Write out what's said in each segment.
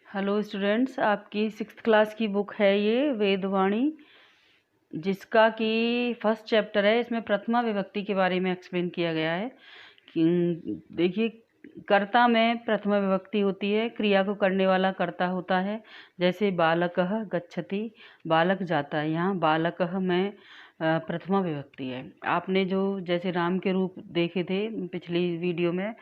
Hello students, आपकी 6th class की book है ये वेदवाणी, जिसका कि फर्स्ट चैप्टर है। इसमें प्रथमा विभक्ति के बारे में एक्सप्लेन किया गया है कि देखिए, कर्ता में प्रथमा विभक्ति होती है, क्रिया को करने वाला कर्ता होता है। जैसे बालकः गच्छति, बालक जाता है, यहाँ बालकः में प्रथमा विभक्ति है। आपने जो जैसे राम के रूप देखे थे पिछली वीडियो में,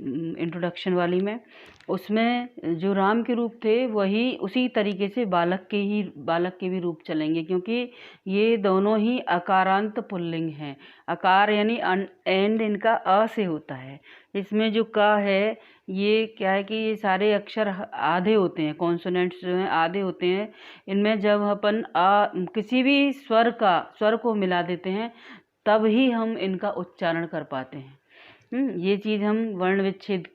इंट्रोडक्शन वाली में, उसमें जो राम के रूप थे वही उसी तरीके से बालक के भी रूप चलेंगे, क्योंकि ये दोनों ही अकारांत पुल्लिंग हैं। अकार यानी एंड इनका अ से होता है। इसमें जो क है ये क्या है कि ये सारे अक्षर आधे होते हैं, कॉन्सोनेंट्स जो हैं आधे होते हैं। इनमें जब अपन किसी भी स्वर को मिला देते हैं तब ही हम इनका उच्चारण कर पाते हैं। ये चीज़ हम वर्ण विच्छेद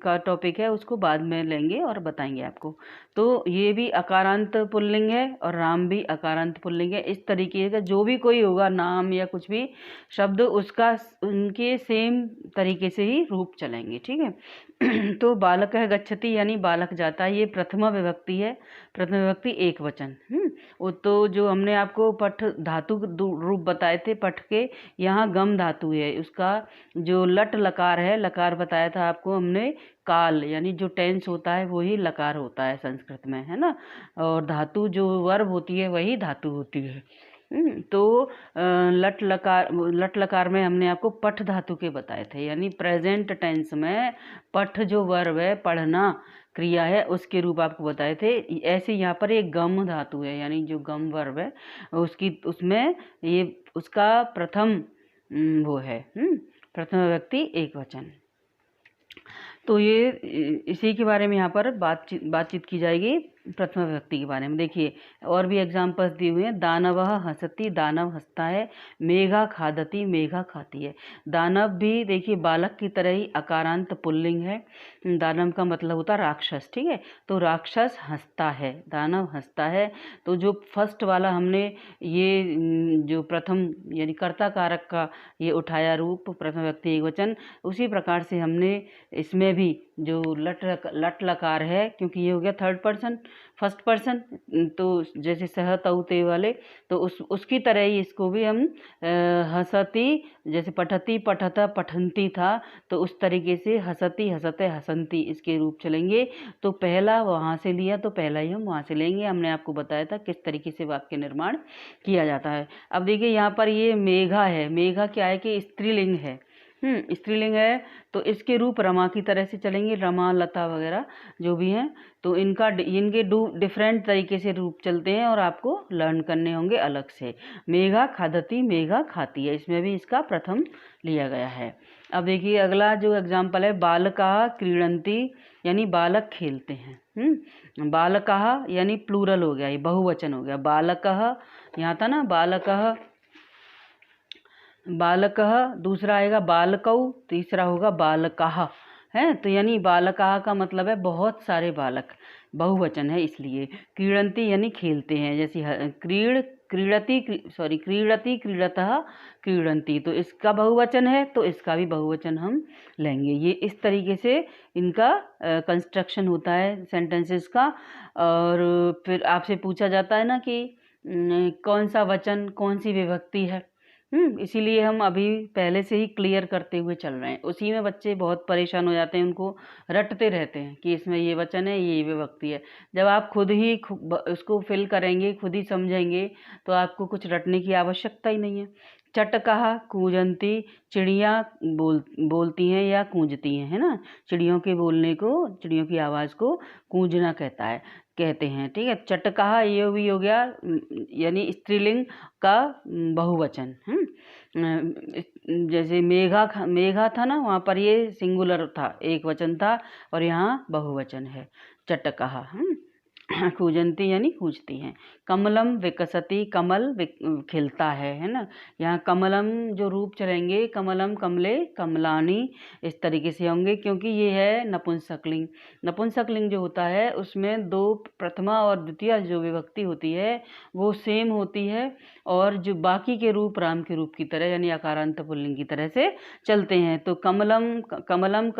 का टॉपिक है, उसको बाद में लेंगे और बताएंगे आपको। तो ये भी अकारांत पुल्लिंग है और राम भी अकारांत पुल्लिंग है। इस तरीके का जो भी कोई होगा नाम या कुछ भी शब्द, उसका उनके सेम तरीके से ही रूप चलेंगे, ठीक है। तो बालक है गच्छति यानी बालक जाता है, ये प्रथमा विभक्ति है, प्रथमा विभक्ति एक वचन। वो तो जो हमने आपको पठ धातु रूप बताए थे पठ के, यहाँ गम धातु है, उसका जो लट लकार है, लकार बताया था आपको हमने, काल यानी जो टेंस होता है वही लकार होता है संस्कृत में, है ना। और धातु जो वर्ब होती है वही धातु होती है। तो लट लकार में हमने आपको पठ धातु के बताए थे, यानी प्रेजेंट टेंस में पठ जो वर्ब है, पढ़ना क्रिया है, उसके रूप आपको बताए थे। ऐसे यहाँ पर एक गम धातु है, यानी जो गम वर्ब है उसमें ये उसका प्रथम वो है प्रथम व्यक्ति एक वचन। तो ये इसी के बारे में यहाँ पर बातचीत की जाएगी, प्रथमा विभक्ति के बारे में। देखिए और भी एग्जाम्पल्स दिए हुए हैं। दानवः हसति, दानव हंसता है। मेघा खादति, मेघा खाती है। दानव भी देखिए बालक की तरह ही अकारांत पुल्लिंग है। दानव का मतलब होता है राक्षस, ठीक है। तो राक्षस हंसता है, दानव हंसता है। तो जो फर्स्ट वाला हमने ये जो प्रथम यानी कर्ता कारक का ये उठाया रूप प्रथम व्यक्ति एक वचन, उसी प्रकार से हमने इसमें भी जो लट लकार है, क्योंकि ये हो गया थर्ड पर्सन, फर्स्ट पर्सन, तो जैसे सह तऊ ते वाले, तो उसकी तरह ही इसको भी हम हसती, जैसे पठती पठता पठंती था, तो उस तरीके से हसती हसते हसंती इसके रूप चलेंगे। तो पहला वहाँ से लिया तो पहला ही हम वहाँ से लेंगे। हमने आपको बताया था किस तरीके से वाक्य निर्माण किया जाता है। अब देखिए यहाँ पर ये मेघा है, मेघा क्या है कि स्त्रीलिंग है, स्त्रीलिंग है, तो इसके रूप रमा की तरह से चलेंगे, रमा लता वगैरह जो भी हैं, तो इनके डिफरेंट तरीके से रूप चलते हैं और आपको लर्न करने होंगे अलग से। मेघा खादती, मेघा खाती है, इसमें भी इसका प्रथम लिया गया है। अब देखिए अगला जो एग्जाम्पल है, बालकाः क्रीडन्ति यानी बालक खेलते हैं। बालकाः यानी प्लूरल हो गया, ये बहुवचन हो गया। बालकः यहाँ था ना, बालकः बालकः, दूसरा आएगा बालकौ, तीसरा होगा बालकाः, है। तो यानी बालकाः का मतलब है बहुत सारे बालक, बहुवचन है इसलिए। क्रीडन्ति यानी खेलते हैं, जैसे क्रीडति क्रीडतः क्रीडन्ति, तो इसका बहुवचन है तो इसका भी बहुवचन हम लेंगे। ये इस तरीके से इनका कंस्ट्रक्शन होता है सेंटेंसेस का। और फिर आपसे पूछा जाता है ना कि कौन सा वचन कौन सी विभक्ति है, इसीलिए हम अभी पहले से ही क्लियर करते हुए चल रहे हैं। उसी में बच्चे बहुत परेशान हो जाते हैं, उनको रटते रहते हैं कि इसमें ये वचन है, ये विभक्ति है। जब आप खुद ही उसको फिल करेंगे, खुद ही समझेंगे, तो आपको कुछ रटने की आवश्यकता ही नहीं है। चटकः कूजन्ति, चिड़िया बोलती हैं या कूंजती हैं, है ना। चिड़ियों के बोलने को, चिड़ियों की आवाज़ को कूंजना कहते हैं, ठीक है। चटकः ये भी हो गया यानी स्त्रीलिंग का बहुवचन। जैसे मेघा था ना, वहाँ पर ये सिंगुलर था, एक वचन था, और यहाँ बहुवचन है चटकः। कूजन्ति यानी कूजती हैं। कमलम विकसति, कमल खिलता है ना। यहाँ कमलम जो रूप चलेंगे, कमलम कमले कमलानी, इस तरीके से होंगे, क्योंकि ये है नपुंसकलिंग। नपुंसकलिंग जो होता है उसमें दो प्रथमा और द्वितीय जो विभक्ति होती है वो सेम होती है, और जो बाकी के रूप राम के रूप की तरह यानी अकारांत पुल्लिंग की तरह से चलते हैं। तो कमलम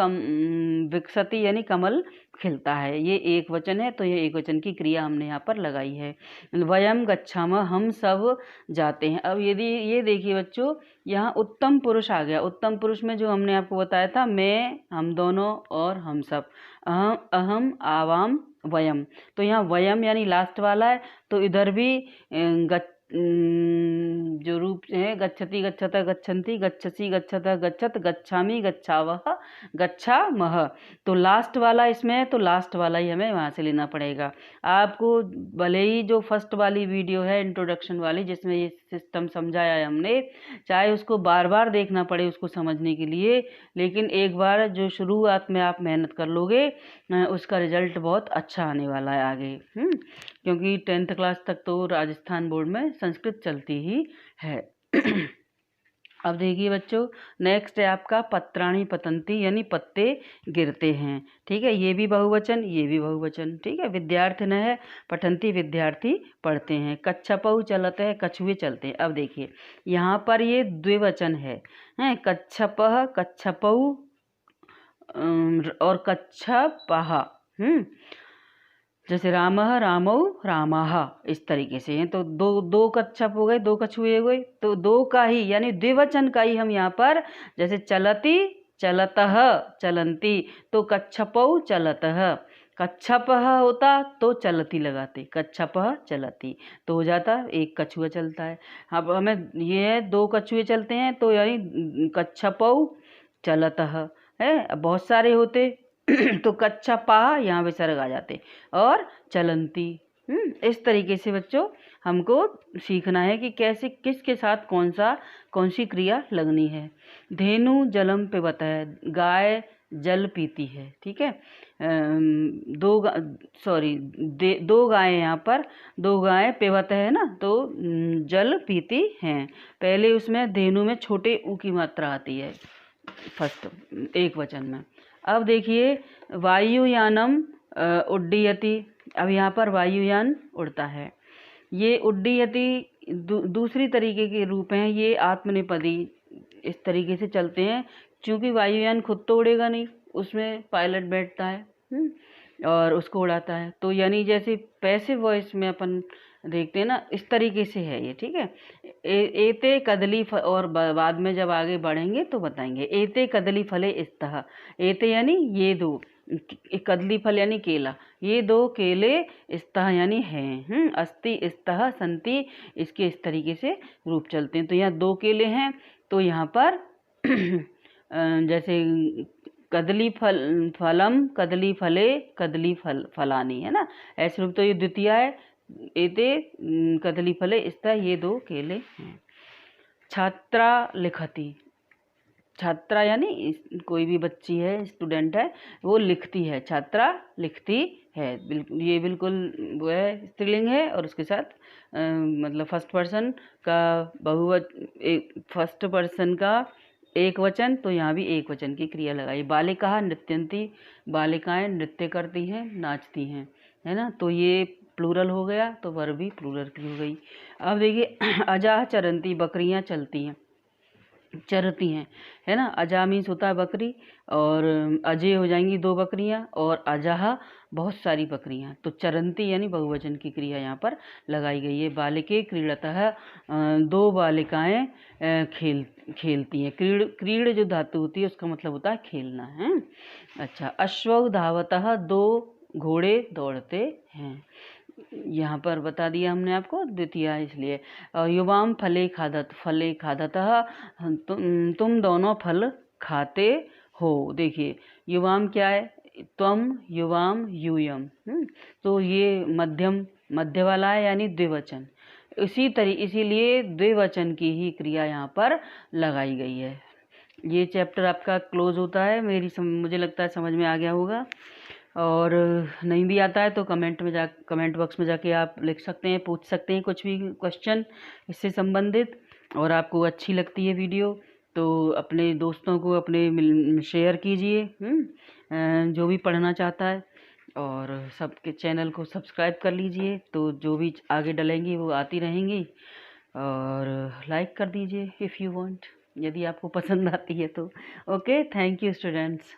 विकसति यानी कमल खिलता है। ये एक वचन है, तो ये एक वचन की क्रिया हमने यहाँ पर लगाई है। वयम गच्छामः, हम सब जाते हैं। अब यदि ये देखिए बच्चों, यहाँ उत्तम पुरुष आ गया। उत्तम पुरुष में जो हमने आपको बताया था, मैं, हम दोनों और हम सब, अहम, अहम, आवाम, वयम। तो यहाँ वयम यानी लास्ट वाला है, तो इधर भी जो रूप है गच्छति, गच्छतः, गच्छन्ति, गच्छसि, गच्छतः, गच्छत, गच्छामि, गच्छावः, गच्छामः। तो लास्ट वाला इसमें है, तो लास्ट वाला ही हमें वहाँ से लेना पड़ेगा। आपको भले ही जो फर्स्ट वाली वीडियो है इंट्रोडक्शन वाली, जिसमें ये सिस्टम समझाया है हमने, चाहे उसको बार बार देखना पड़े उसको समझने के लिए, लेकिन एक बार जो शुरुआत में आप मेहनत कर लोगे उसका रिजल्ट बहुत अच्छा आने वाला है आगे। क्योंकि 10th क्लास तक तो राजस्थान बोर्ड में संस्कृत चलती ही है। अब देखिए बच्चों, नेक्स्ट है आपका पत्राणि पतंती, यानी पत्ते गिरते हैं। ठीक है, ये भी बहुवचन, ये भी बहुवचन। ठीक है, विद्यार्थिन है, पठंती विद्यार्थी पढ़ते हैं। कच्छपऊ चलते हैं, कछुए चलते हैं। अब देखिए यहाँ पर ये द्विवचन है, कच्छपः, कच्छपऊ और कच्छपः। जैसे रामः, रामौ, रामाः, इस तरीके से हैं। तो दो कच्छप हो गए, दो कछुए हो गए, तो दो का ही यानी द्विवचन का ही हम यहाँ पर, जैसे चलती, चलतः, चलंती, तो कच्छपौ चलतः। कच्छपः होता तो चलती लगाते, कच्छपः चलती, तो हो जाता एक कछुआ चलता है। अब हमें ये दो कछुए चलते हैं, तो यानी कच्छपौ चलतः है। बहुत सारे होते तो कच्छपा यहाँ विसर्ग आ जाते, और चलंती। इस तरीके से बच्चों हमको सीखना है कि कैसे किसके साथ कौन सी क्रिया लगनी है। धेनु जलम पिबत है, गाय जल पीती है। ठीक है, दो गायें यहाँ पर, दो गायें पिबत है ना, तो जल पीती हैं। पहले उसमें धेनु में छोटे ऊ की मात्रा आती है फर्स्ट एक वचन में। अब देखिए वायुयानम उड्डयति। अब यहाँ पर वायुयान उड़ता है। ये उड्डयति दूसरी तरीके के रूप हैं, ये आत्मनेपदी इस तरीके से चलते हैं। क्योंकि वायुयान खुद तो उड़ेगा नहीं, उसमें पायलट बैठता है और उसको उड़ाता है। तो यानी जैसे पैसिव वॉइस में अपन देखते हैं ना, इस तरीके से है ये। ठीक है, एते कदली और बाद में जब आगे बढ़ेंगे तो बताएंगे। एते कदली फले इस्तः, एते यानी ये दो, कदली फल यानी केला, ये दो केले, इस्तः यानी हैं, अस्ति, इस्तः, संति, इसके इस तरीके से रूप चलते हैं। तो यहाँ दो केले हैं, तो यहाँ पर जैसे कदली फलम, कदली फले, कदली फलानी, है ना, ऐसे रूप। तो ये द्वितीय है, एते कदली फले इस्तः, ये दो केले हैं। छात्रा लिखती, छात्रा यानी कोई भी बच्ची है, स्टूडेंट है, वो लिखती है, छात्रा लिखती है। ये बिल्कुल वो है, स्त्रीलिंग है, और उसके साथ मतलब फर्स्ट पर्सन का एक वचन, तो यहाँ भी एक वचन की क्रिया लगाई। बालिकाः नृत्यन्ति, बालिकाएं नृत्य करती हैं, नाचती हैं, है ना। तो ये प्लूरल हो गया, तो वर्ब भी प्लूरल की हो गई। अब देखिए अजाह चरंती, बकरियां चलती हैं, चरती हैं, है ना। अजा मीन्स होता है बकरी, और अजय हो जाएंगी दो बकरियां, और अजाह बहुत सारी बकरियां। तो चरंती यानी बहुवचन की क्रिया यहाँ पर लगाई गई है। बालिके क्रीडतः, दो बालिकाएं खेलती हैं। क्रीड़ जो धातु होती है उसका मतलब होता है खेलना, है। अच्छा, अश्वौ धावतः, दो घोड़े दौड़ते हैं। यहाँ पर बता दिया हमने आपको, द्वितीय इसलिए। युवाम फले खादतः, तुम दोनों फल खाते हो। देखिए युवाम क्या है, त्वम, युवाम, यूयम। तो ये मध्य वाला है, यानी द्विवचन। इसीलिए द्विवचन की ही क्रिया यहाँ पर लगाई गई है। ये चैप्टर आपका क्लोज होता है। मुझे लगता है समझ में आ गया होगा, और नहीं भी आता है तो कमेंट बॉक्स में जाके आप लिख सकते हैं, पूछ सकते हैं कुछ भी क्वेश्चन इससे संबंधित। और आपको अच्छी लगती है वीडियो तो अपने दोस्तों को अपने शेयर कीजिए, जो भी पढ़ना चाहता है, और सबके चैनल को सब्सक्राइब कर लीजिए, तो जो भी आगे डलेंगी वो आती रहेंगी। और लाइक कर दीजिए इफ़ यू वांट, यदि आपको पसंद आती है तो। Okay, thank you students.